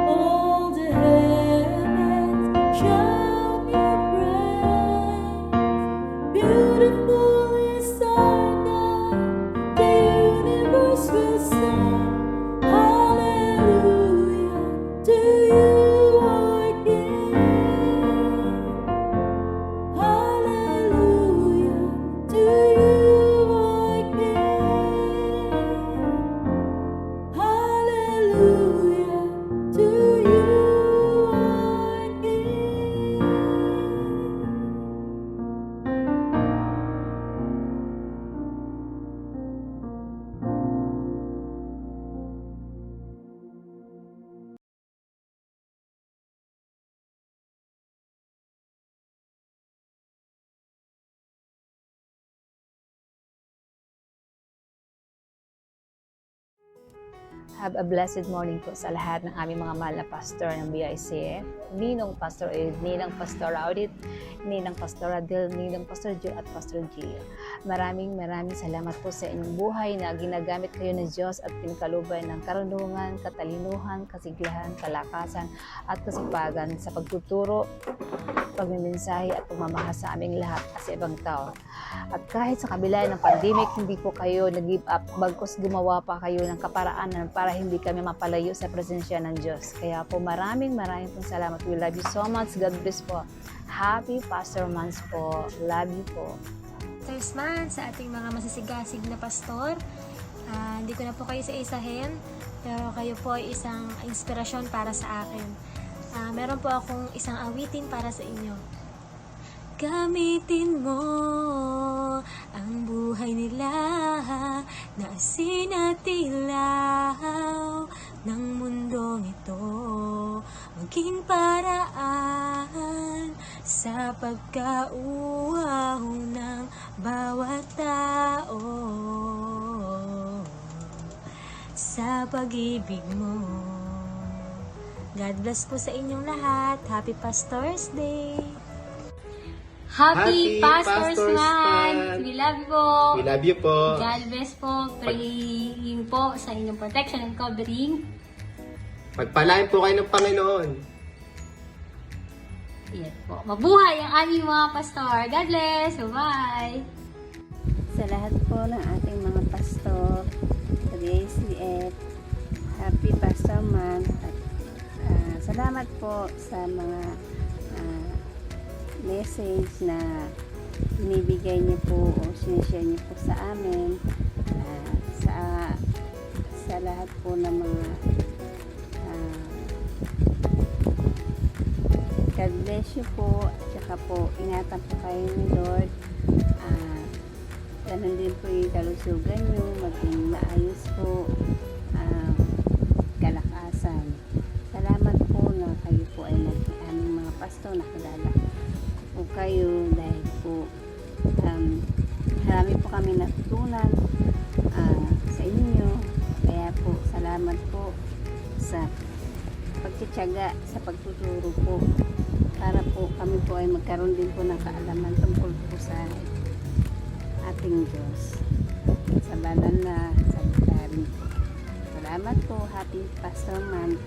All the heavens shout your praise. Beautiful is our God. The universe will sing hallelujah to you, our King. Hallelujah to you, our King. Hallelujah to you, our King. Have a blessed morning po sa lahat ng aming mga mahal na pastor ng BICF. Ninong Pastor Ed, Ninang Pastor Audit, Ninang Pastor Adel, Ninang Pastor Joe at Pastor Gio. Maraming salamat po sa inyong buhay na ginagamit kayo ng Diyos at pinkalubay ng karunungan, katalinuhan, kasiglahan, kalakasan at kasipagan sa pagtuturo, pagmimensahe at pagmamahal sa aming lahat sa ibang tao. At kahit sa kabila ng pandemic, hindi po kayo nag-give up, bagkus gumawa pa kayo ng kaparaanan para hindi kami mapalayo sa presensya ng Diyos. Kaya po maraming pong salamat. We love you so much. God bless po. Happy Pastor Months po. Love you po. Pastors man sa ating mga masisigasig na pastor. Hindi ko na po kayo isa-isahin, pero kayo po ay isang inspirasyon para sa akin. Meron po akong isang awitin para sa inyo. Gamitin mo ang buhay nila na asin at ilaw ng mundong ito, maging paraan sa pagkauhaw ng bawat tao sa pag-ibig mo. God bless po sa inyong lahat. Happy Pastors Day! Happy Pastors Pastors Month! Month! We love you po! We love you po. God bless po. Praying po sa inyong protection and covering. Pagpalain po kayo ng Panginoon. Yan po. Mabuhay ang aming mga pastor. God bless! Bye-bye! Sa lahat po ng ating mga pastor sa DACF, Happy Pastor Month at salamat po sa mga message na binibigay niyo po o sinishare niyo po sa amin, sa lahat po ng mga God bless you po, at saka po ingatan po kayo ni Lord. Ganun din po yung kalusugan nyo, maging maayos po, kalakasan. Salamat po na kayo po ay aming mga pastor, nakilala po kayo dahil po marami po kami natutunan sa inyo. Kaya po salamat po sa pagtitiyaga sa pagtuturo po para po kami po ay magkaroon din po ng kaalaman tungkol po sa ating Diyos sa banal na salita po. Salamat po. Happy Pastor Month.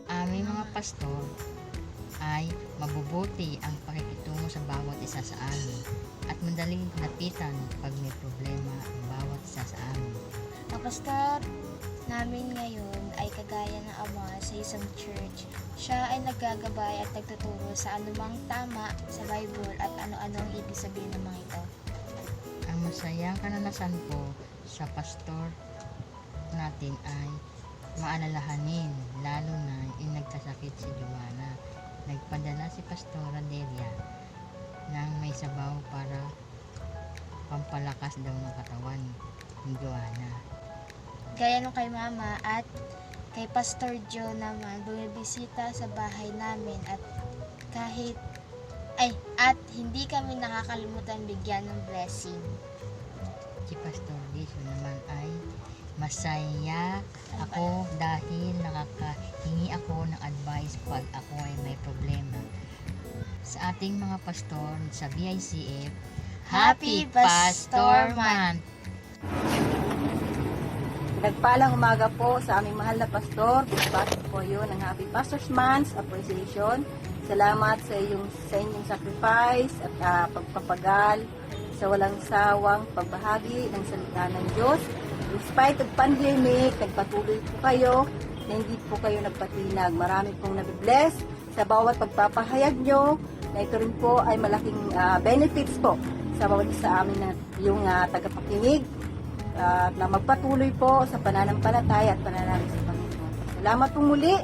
Aming mga pastor ay mabubuti ang pakikitungo sa bawat isa sa amin at madaling lapitan pag may problema ang bawat isa sa amin. Ang pastor namin ngayon ay kagaya ng ama sa isang church. Siya ay naggagabay at nagtuturo sa anumang tama sa Bible at ano-ano ang ibig sabihin ng mga ito. masayang karanasan ko sa pastor natin ay maalalahanin, lalo na yung nagkasakit si Joanna. Nagpadala si Pastora Delia ng may sabaw para pampalakas daw ng katawan ni Joanna. Gaya nung kay Mama at kay Pastor Joe naman, bumibisita sa bahay namin at hindi kami nakakalimutan bigyan ng blessing. Si Pastor Liso naman ay masaya ako dahil nakakahingi ako ng advice pag ako ay may problema. Sa ating mga pastor sa BICF, Happy Pastor Month! Nagpalang umaga po sa aming mahal na pastor. Bakit po yun ang Happy Pastor's Month Appreciation. Salamat sa inyong sacrifice at pagpapagal sa walang sawang pagbahagi ng salita ng Diyos. In spite of pandemic, nagpatuloy po kayo na hindi po kayo nagpatinag. Marami pong nabibless sa bawat pagpapahayag nyo na ito rin po ay malaking benefits po sa bawat isa amin na yung tagapakinig na magpatuloy po sa pananampalataya at pananalig sa Panginoon. Salamat po muli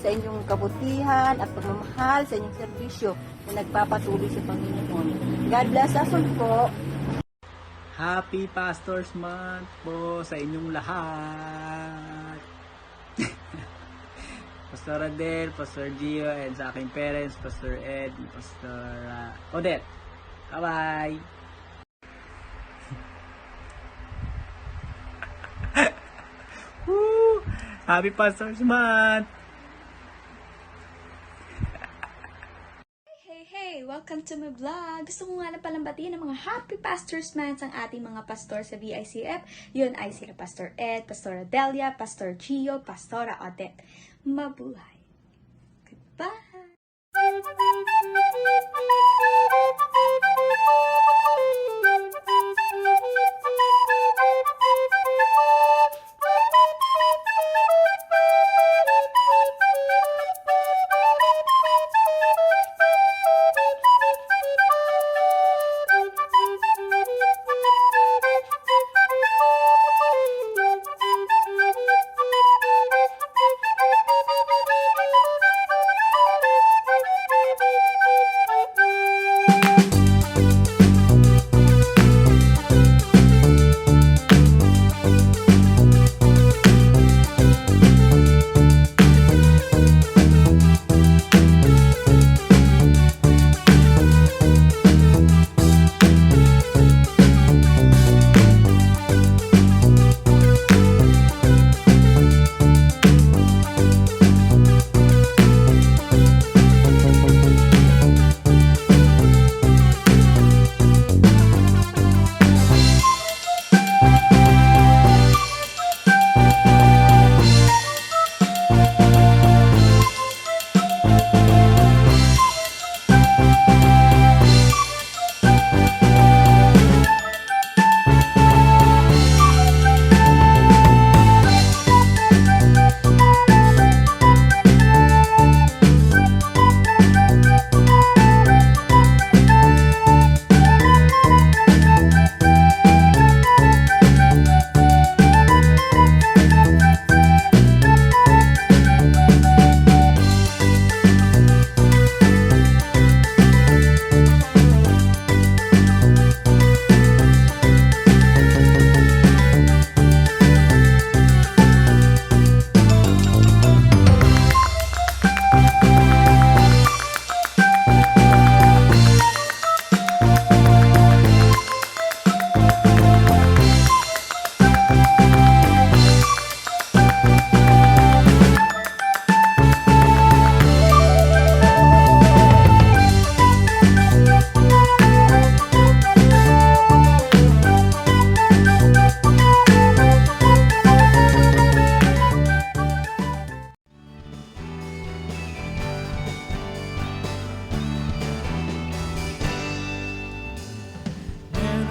sa inyong kabutihan at pagmamahal sa inyong serbisyo na nagpapatuloy sa Panginoon. God bless us all po. Happy Pastor's Month po sa inyong lahat. Pastor Adel, Pastor Gio, and sa aking parents, Pastor Ed, and Pastor Odette. Bye-bye! Woo! Happy Pastor's Month! Hey, welcome to my vlog! Gusto ko nga na palang batiin ng mga Happy Pastor's Month ang ating mga pastor sa BICF. Yun ay sila Pastor Ed, Pastora Delia, Pastor Gio, Pastora Odette. Mabuhay! Goodbye!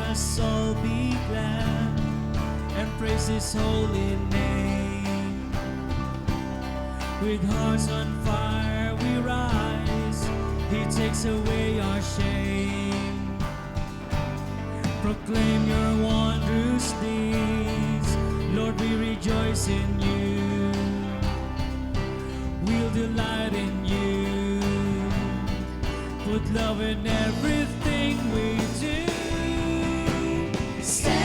us all be glad and praise His holy name. With hearts on fire we rise, He takes away our shame. proclaim your wondrous deeds. Lord, we rejoice in you. We'll delight in you. Put love in everything we do. Stand